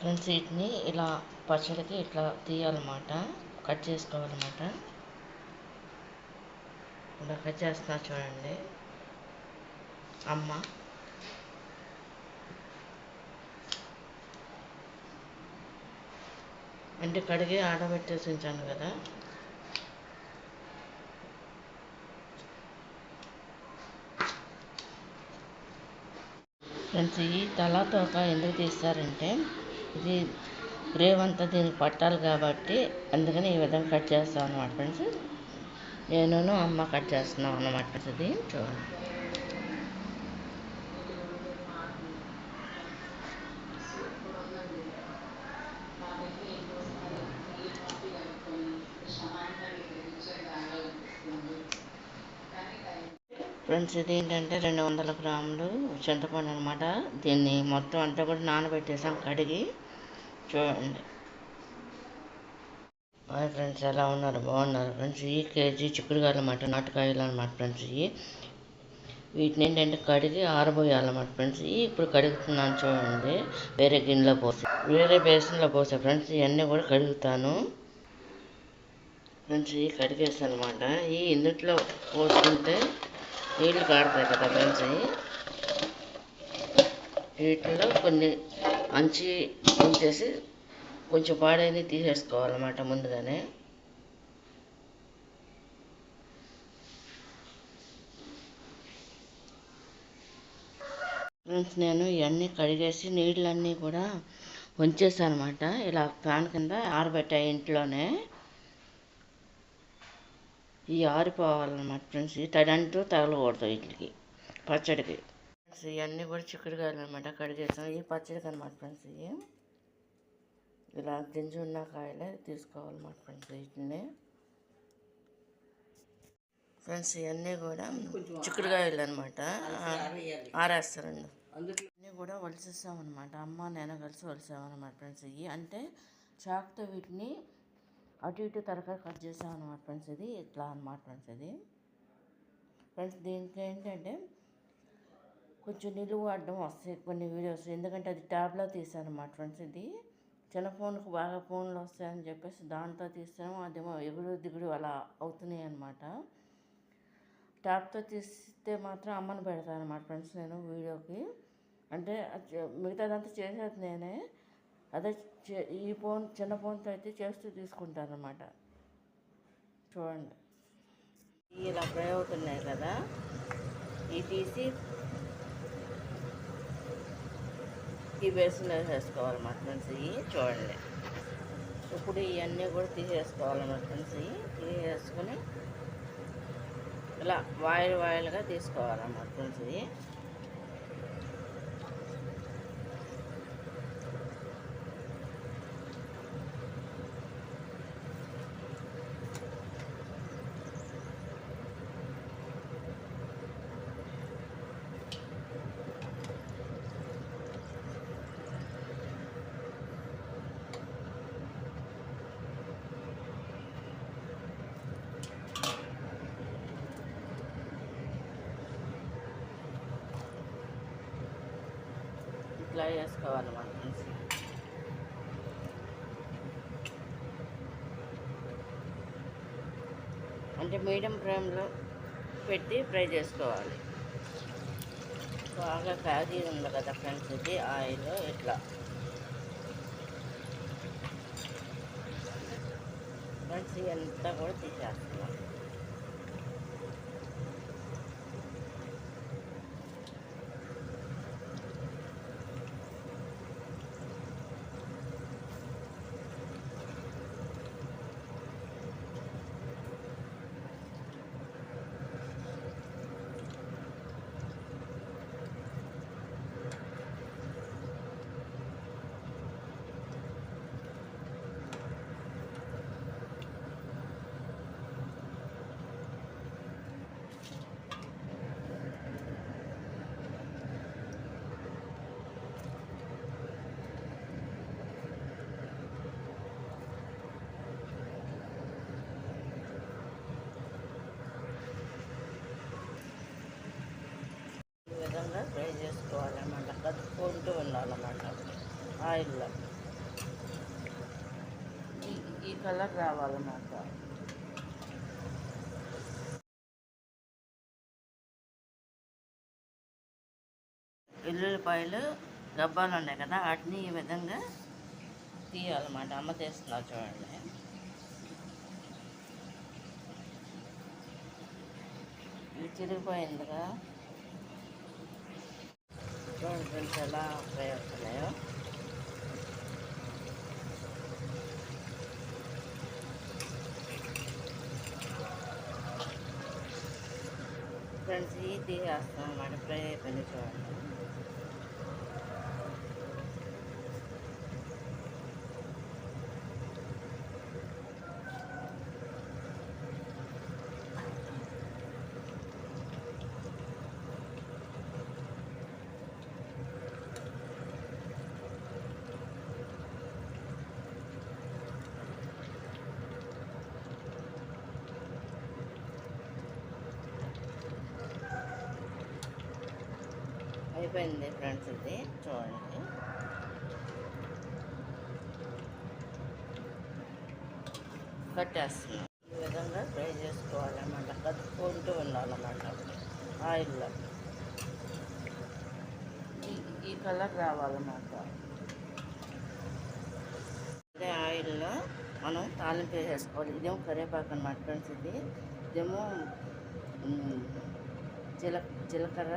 Friends వీటిని ఇలా పచ్చడికి ఇట్లా తీయాలన్నమాట, కట్ చేసుకోవాలన్నమాట. ఇలా కట్ చేస్తున్నా చూడండి అమ్మ. అంటే కడిగి ఆడబెట్టేసి ఉంచాను కదా. ఫ్రెండ్స్ ఈ తల తోక ఎందుకు తీస్తారంటే ఇది రేవంతా దీనికి పట్టాలి కాబట్టి అందుకని ఈ విధంగా కట్ చేస్తాను అన్నమాట ఫ్రెండ్స్. నేను అమ్మ కట్ చేస్తున్నాం అన్నమాట ఫ్రెండ్స్. ఇది చూడండి. ఫ్రెండ్స్ ఇది ఏంటంటే 200 గ్రాములు చింతపండు అనమాట. దీన్ని మొత్తం అంతా కూడా నానబెట్టేసాం కడిగి. చూడండి హాయ్ ఫ్రెండ్స్, ఎలా ఉన్నారు? బాగున్నారు ఫ్రెండ్స్. ఈ కేజీ చిక్కుడుకాయలు అన్నమాట, నాటుకాయలు అనమాట ఫ్రెండ్స్. వీటిని ఏంటంటే కడిగి ఆరబోయాలన్నమాట ఫ్రెండ్స్. ఇప్పుడు కడుగుతున్నాను చూడండి, వేరే గిన్నెలో పోసి, వేరే బేసిన్లో పోసా ఫ్రెండ్స్. ఇవన్నీ కూడా కడుగుతాను ఫ్రెండ్స్. కడిగేస్తాను అనమాట. ఇందుట్లో పోసుకుంటే నీళ్ళు కారుతాయి కదా ఫ్రెండ్స్. వీటిలో కొన్ని అంచి ఉంచేసి కొంచెం పాడైన తీసేసుకోవాలన్నమాట ముందుగానే. ఫ్రెండ్స్ నేను ఇవన్నీ కడిగేసి నీళ్ళన్నీ కూడా ఉంచేసాను అనమాట. ఇలా ఫ్యాన్ కింద ఆరబెట్టాయి ఇంట్లోనే. ఆరిపోవాలన్నమాట ఫ్రెండ్స్. తడంటూ తగలకూడదు వీటికి, పచ్చడికి ఫ్రెండ్స్. ఇవన్నీ కూడా చిక్కుడుకాయలు అనమాట, కడిగేసాం. పచ్చడికి అనమాట ఫ్రెండ్స్. ఇలా గింజ ఉన్న కాయలే తీసుకోవాలన్నమాట ఫ్రెండ్స్. వీటిని ఫ్రెండ్స్ ఇవన్నీ కూడా చిక్కుడుకాయలు అనమాట, ఆరేస్తారండి. అన్నీ కూడా వలిసేసామన్నమాట. అమ్మ నేను కలిసి వలిసామన్నమాట ఫ్రెండ్స్. అంటే చాకుతో వీటిని అటు ఇటు తరకాయ కట్ చేసామన్నమాట ఫ్రెండ్స్. ఇది ఇట్లా అనమాట ఫ్రెండ్స్. ఫ్రెండ్స్ దీనికి ఏంటంటే కొంచెం నిలువు అడ్డం వస్తాయి కొన్ని వీడియోస్, ఎందుకంటే అది ట్యాబ్లో తీసాను అనమాట ఫ్రెండ్స్. చిన్న ఫోన్కు బాగా ఫోన్లు వస్తాయని చెప్పేసి దాంట్లో తీసాము. అదేమో ఎగుడు దిగుడు అలా అవుతున్నాయి అన్నమాట. ట్యాబ్తో తీస్తే మాత్రం అమ్మని పెడతాను అనమాట ఫ్రెండ్స్ నేను వీడియోకి. అంటే మిగతాదంతా చేసేది నేనే. అదే ఈ ఫోన్ చిన్న ఫోన్తో అయితే చేస్తూ తీసుకుంటాను అనమాట. చూడండి ఇలా ఫ్రై అవుతున్నాయి కదా, ఇవి తీసి ఈ బేసిన్లో వేసేసుకోవాలన్నమాట ఫ్రెండ్స్. చూడండి ఇప్పుడు ఇవన్నీ కూడా తీసేసుకోవాలన్నమాట ఫ్రెండ్స్. తీసేసుకొని ఇలా వాయిల్గా తీసుకోవాలన్నమాట ఫ్రెండ్స్. ఇట్లా వేసుకోవాలన్నమాట ఫ్రెండ్స్. అంటే మీడియం ఫ్లేమ్లో పెట్టి ఫ్రై చేసుకోవాలి. బాగా కాగి ఉంది కదా ఫ్రెండ్స్. ఆయిల్ ఇట్లా ఫ్రెండ్స్ అంతా కూడా తీసేస్తున్నాం. ఫ్రై చేసుకోవాలన్నమాట, కలుపుకుంటూ ఉండాలన్నమాట ఆయిల్లో. కలర్ రావాలన్నమాట. వెల్లుల్లిపాయలు గబ్బాలు ఉన్నాయి కదా, వాటిని ఈ విధంగా తీయాలన్నమాట. అమ్మ తీస్తున్నారు చూడండి. ఇది చిరిగిపోయిందిగా చూడండి ఫ్రెండ్స్, ఎలా ఫ్రై అవుతున్నాయో. ఫ్రెండ్స్ ఇది వేస్తాం అన్నమాట. ఫ్రై అయిపోయింది చూడండి. అయిపోయింది ఫ్రెండ్స్, ఇది చూడండి. కట్టేస్తున్నాం. ఈ విధంగా ఫ్రై చేసుకోవాలన్నమాట. కలుపుకుంటూ ఉండాలన్నమాట ఆయిల్లో. ఈ కలర్ రావాలన్నమాట. అదే ఆయిల్లో మనం తాలింపు వేసేసుకోవాలి. ఇదేమో కరివేపాకు అన్నమాట ఫ్రెండ్స్. ఇదేమో జీలకర్ర,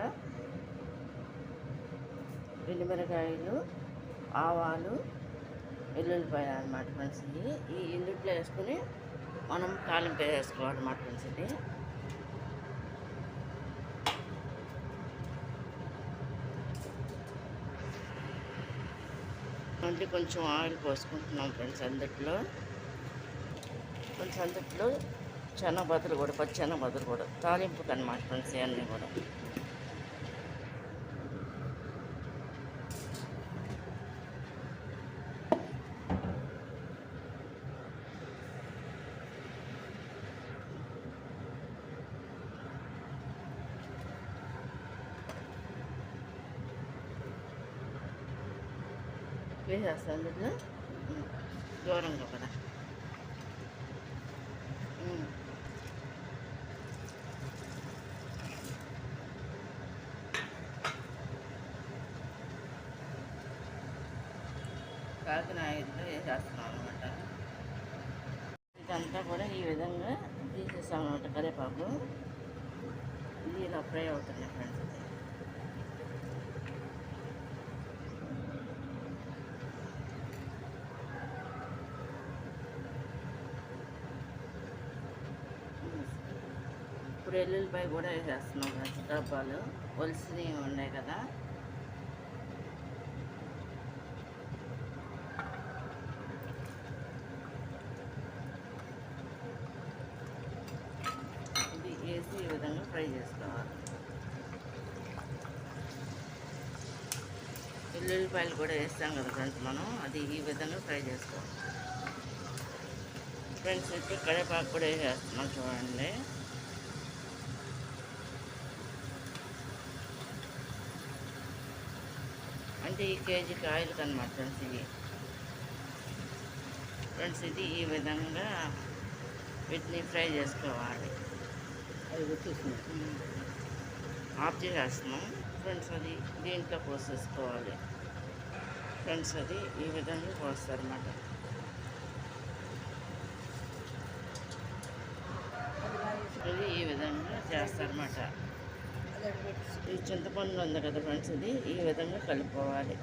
ఎండుమిరకాయలు, ఆవాలు, వెల్లుల్లిపాయ అన్నమాట ఫ్రెండ్స్. ఈ ఇందుట్లో వేసుకుని మనం తాలింపు వేసుకోవాలన్నమాట ఫ్రెండ్స్. అంటే కొంచెం ఆయిల్ పోసుకుంటున్నాం ఫ్రెండ్స్. అందుట్లో శనగపత్రులు కూడా, పచ్చి శనగపత్రులు కూడా తాలింపుకి అన్నమాట ఫ్రెండ్స్. ఇవన్నీ కూడా వేసేస్తాను. అందులో దూరంగా కదా కాకిన ఆయిల్లో వేసేస్తున్నాం అనమాట. ఇదంతా కూడా ఈ విధంగా తీసేస్తాం అనమాట. కరివేపాకు ఇది ఇలా ఫ్రై అవుతున్నాయి ఫ్రెండ్స్. ఇప్పుడు వెల్లుల్లిపాయ కూడా వేసేస్తున్నాం ఫ్రెండ్స్. డబ్బాలు ఒలిసినవి ఉన్నాయి కదా, ఇది వేసి ఈ విధంగా ఫ్రై చేసుకోవాలి. వెల్లుల్లిపాయలు కూడా వేస్తాం కదా ఫ్రెండ్స్ మనం, అది ఈ విధంగా ఫ్రై చేసుకోవాలి ఫ్రెండ్స్. ఇప్పుడు కరివేపాకు కూడా వేసేస్తున్నాం చూడండి. అంటే ఈ కేజీకి ఆయిల్కి అన్నమాట ఫ్రెండ్స్. ఇది ఈ విధంగా వీటిని ఫ్రై చేసుకోవాలి. అది ఆఫ్ చేసేస్తున్నాం ఫ్రెండ్స్. అది దీంట్లో పోసేసుకోవాలి ఫ్రెండ్స్. అది ఈ విధంగా పోస్తారన్నమాట. ఇది ఈ విధంగా చేస్తారన్నమాట. ఈ చింతపండు ఉంది కదా ఫ్రెండ్స్, ఇది ఈ విధంగా కలుపుకోవాలి.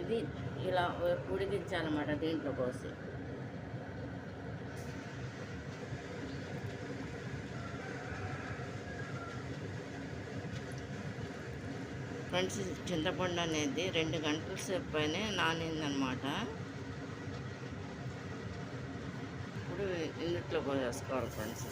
ఇది ఇలా ఉడికించాలన్నమాట దీంట్లో పోసి. ఫ్రెండ్స్ చింతపండు అనేది 2 గంటల సేపు పైనే నానిందనమాట. ఇప్పుడు ఇందులో పోసేసుకోవాలి ఫ్రెండ్స్.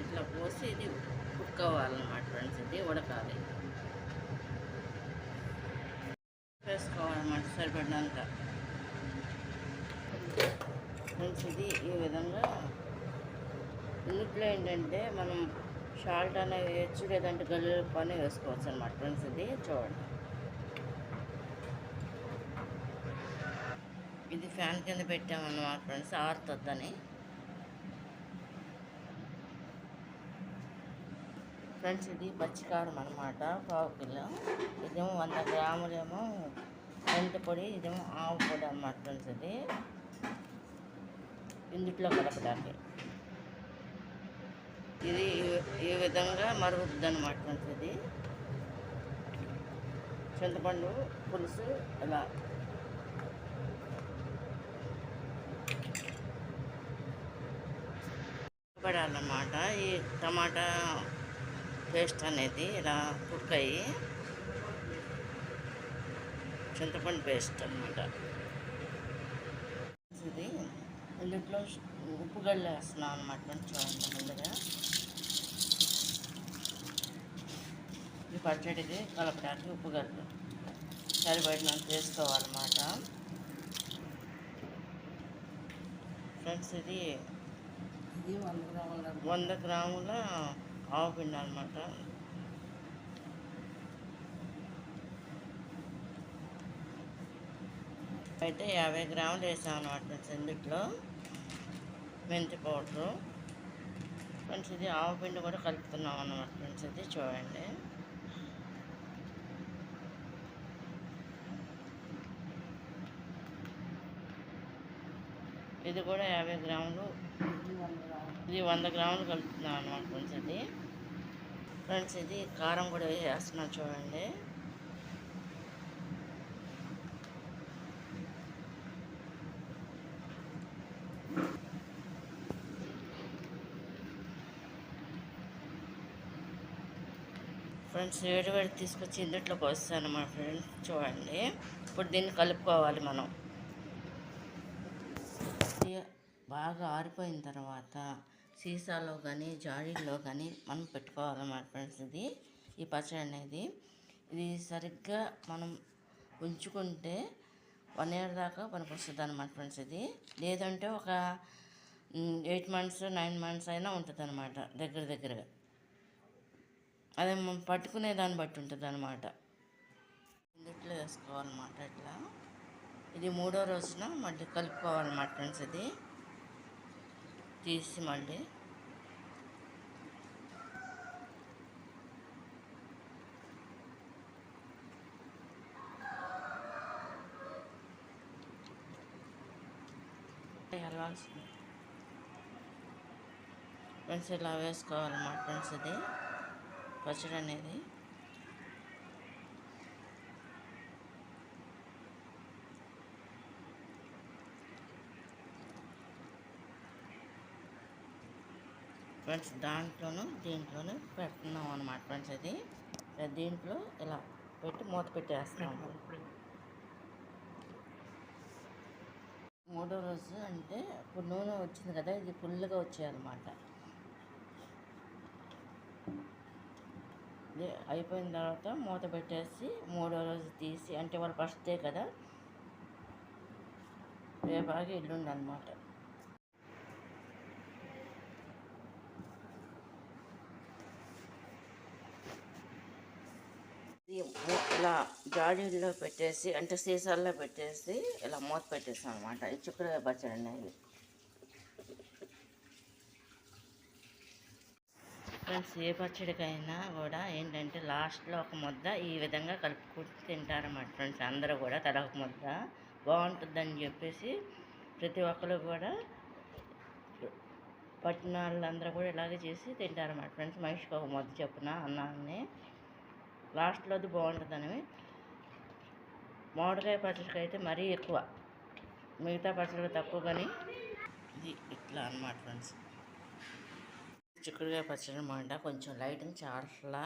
ఇట్లా పోసి ఇది కుక్ అవ్వాలన్నమాట ఫ్రెండ్స్. ఇది ఉడకాలి. వేసుకోవాలన్నమాట సరిపడినంత. ఫ్రెండ్స్ ఇది ఈ విధంగా. ఇందులో ఏంటంటే మనం సాల్ట్ అనేది వేయచ్చు, లేదంటే గల్లుప్పు అనేది వేసుకోవచ్చు అనమాట ఫ్రెండ్స్. ఇది చూడండి, ఇది ఫ్యాన్ కింద పెట్టామన్నమాట ఫ్రెండ్స్, ఆరుతుందని. ఫ్రెండ్స్ ఇది పచ్చికారం అనమాట, పావు కిలో. ఇదేమో 100 గ్రాములేమో మెంతి పొడి, ఇదేమో ఆవు పొడి అన్నమాట ఫ్రెండ్స్. ఇది ఇందుట్లో కలపడానికి ఇది ఈ విధంగా మరుగుద్ది అనమాట ఫ్రెండ్స్. ఇది చింతపండు పులుసు ఇలా పడాలన్నమాట. ఈ టమాటా పేస్ట్ అనేది ఇలా కుక్కయి చింతపండు పేస్ట్ అన్నమాట. ఇది ఇందులో ఉప్పు గల్లు వేస్తున్నాం అన్నమాట. చూడండి, ముందుగా ఈ పచ్చడికి కలపడానికి ఉప్పు గల్లు సరిపడినంత వేసుకోవాలన్నమాట ఫ్రెండ్స్. ఇది 100 గ్రాముల ఆవు పిండి అనమాట. అయితే 50 గ్రాములు వేసాం అనమాట ఇందులో మెంతి పౌడరు ఫ్రెండ్స్. ఇది ఆవు పిండి కూడా కలుపుతున్నాం అన్నమాట ఫ్రెండ్స్. ఇది చూడండి, ఇది కూడా 50 గ్రాములు, ఇది 100 గ్రాములు కలుపుతున్నాం అన్నమాట ఫ్రెండ్స్. ఇది ఫ్రెండ్స్ ఇది కారం కూడా వేస్తున్నాం చూడండి. ఫ్రెండ్స్ వేడి తీసుకొచ్చి ఇందులోకి వస్తాను మా ఫ్రెండ్స్. చూడండి, ఇప్పుడు దీన్ని కలుపుకోవాలి మనం. బాగా ఆరిపోయిన తర్వాత సీసాలో కానీ జాడీల్లో కానీ మనం పెట్టుకోవాలన్నమాట ఫ్రెండ్స్. ఇది ఈ పచ్చడి అనేది ఇది సరిగ్గా మనం ఉంచుకుంటే 1 year దాకా మనకు వస్తుంది అన్నమాట ఫ్రెండ్స్. ఇది లేదంటే ఒక 8 months 9 months అయినా ఉంటుంది అనమాట దగ్గరగా. అదే మనం పట్టుకునే దాన్ని బట్టి ఉంటుంది అనమాట. ఇందులో వేసుకోవాలన్నమాట ఇట్లా. ఇది 3వ రోజున మళ్ళీ కలుపుకోవాలన్నమాట ఫ్రెండ్స్. ఇది తీసి మళ్ళీ వెళ్ళాల్సింది ఫ్రెండ్స్. ఇలా వేసుకోవాలన్నమాట ఫ్రెండ్స్. ఇది పచ్చడి అనేది ఫ్రెండ్స్ దాంట్లోనూ దీంట్లోనూ పెడుతున్నాం అన్నమాట ఫ్రెండ్స్. ఇది దీంట్లో ఇలా పెట్టి మూత పెట్టేస్తాము. 3వ రోజు అంటే ఇప్పుడు నూనె వచ్చింది కదా, ఇది ఫుల్గా వచ్చేయాలన్నమాట. ఇది అయిపోయిన తర్వాత మూత పెట్టేసి 3వ రోజు తీసి, అంటే వాళ్ళు ఫస్ట్ డే కదా, రేపాగి ఎల్లుండి అనమాట. ఇలా జాడీల్లో పెట్టేసి, అంటే సీసాల్లో పెట్టేసి ఇలా మూత పెట్టేస్తాం అనమాట. ఈ చిక్కుడుకాయ పచ్చడి అనేది ఫ్రెండ్స్. ఏ పచ్చడికైనా కూడా ఏంటంటే లాస్ట్లో ఒక ముద్ద ఈ విధంగా కలుపుకుంటూ తింటారన్నమాట ఫ్రెండ్స్. అందరూ కూడా తలొక ముద్ద బాగుంటుందని చెప్పేసి ప్రతి ఒక్కరు కూడా పట్టిన వాళ్ళందరూ కూడా ఇలాగే చేసి తింటారన్నమాట ఫ్రెండ్స్. మనిషికి ఒక ముద్ద చొప్పున అన్నాన్ని లాస్ట్లో అది బాగుంటుందని. మామిడికాయ పచ్చడికి అయితే మరీ ఎక్కువ, మిగతా పచ్చడి తక్కువ, కానీ ఇది ఇట్లా అన్నమాట ఫ్రెండ్స్. చిక్కుడుకాయ పచ్చడి అన్నమాట. కొంచెం లైట్గా చాలా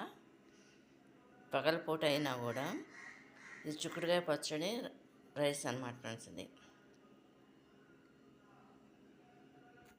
పగలపూట అయినా కూడా ఇది చిక్కుడుకాయ పచ్చడి రైస్ అన్నమాట ఫ్రెండ్స్. ఇది